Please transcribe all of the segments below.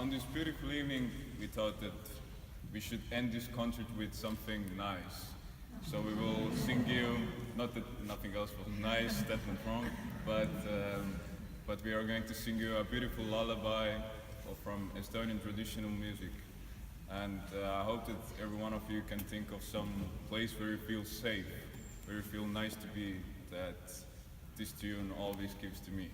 On this beautiful evening, we thought that we should end this concert with something nice. So we will sing you, not that nothing else was nice, that went wrong, but we are going to sing you a beautiful lullaby from Estonian traditional music. And I hope that every one of you can think of some place where you feel safe, where you feel nice to be, that this tune always gives to me.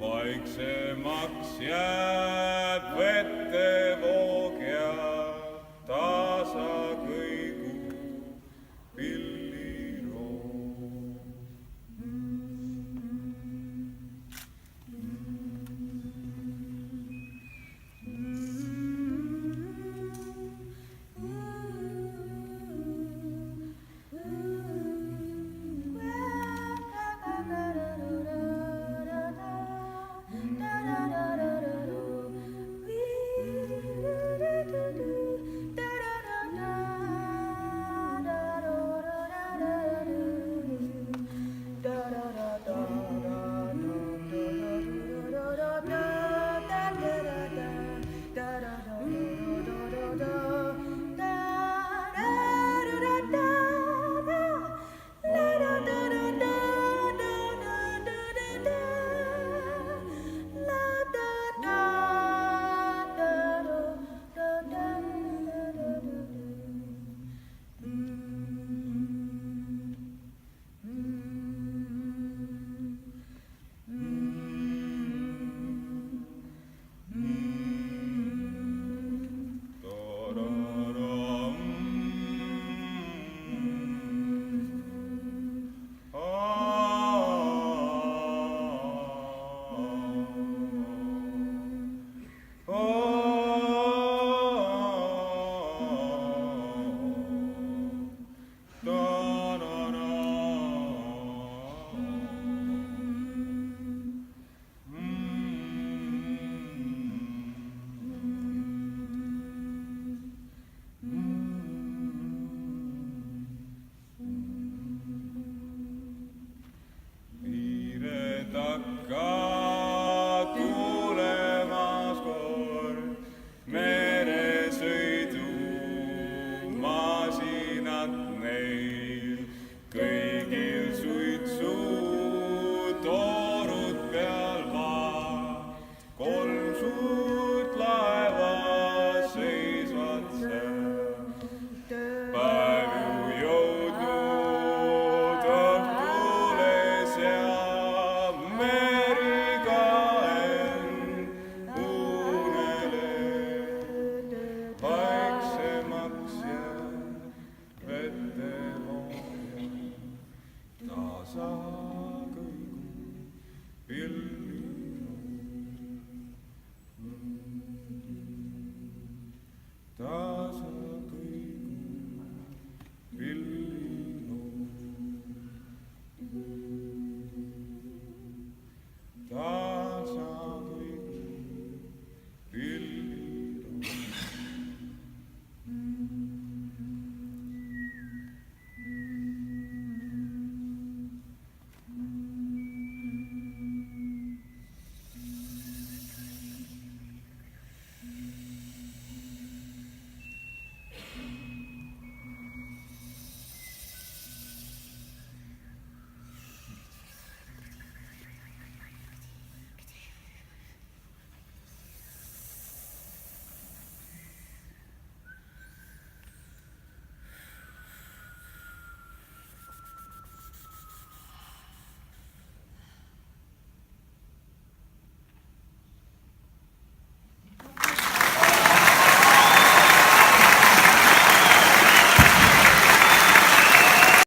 Vaiksemaks jääb vettevoog ja tasa kõigub pilliroog. Kõigil suitsu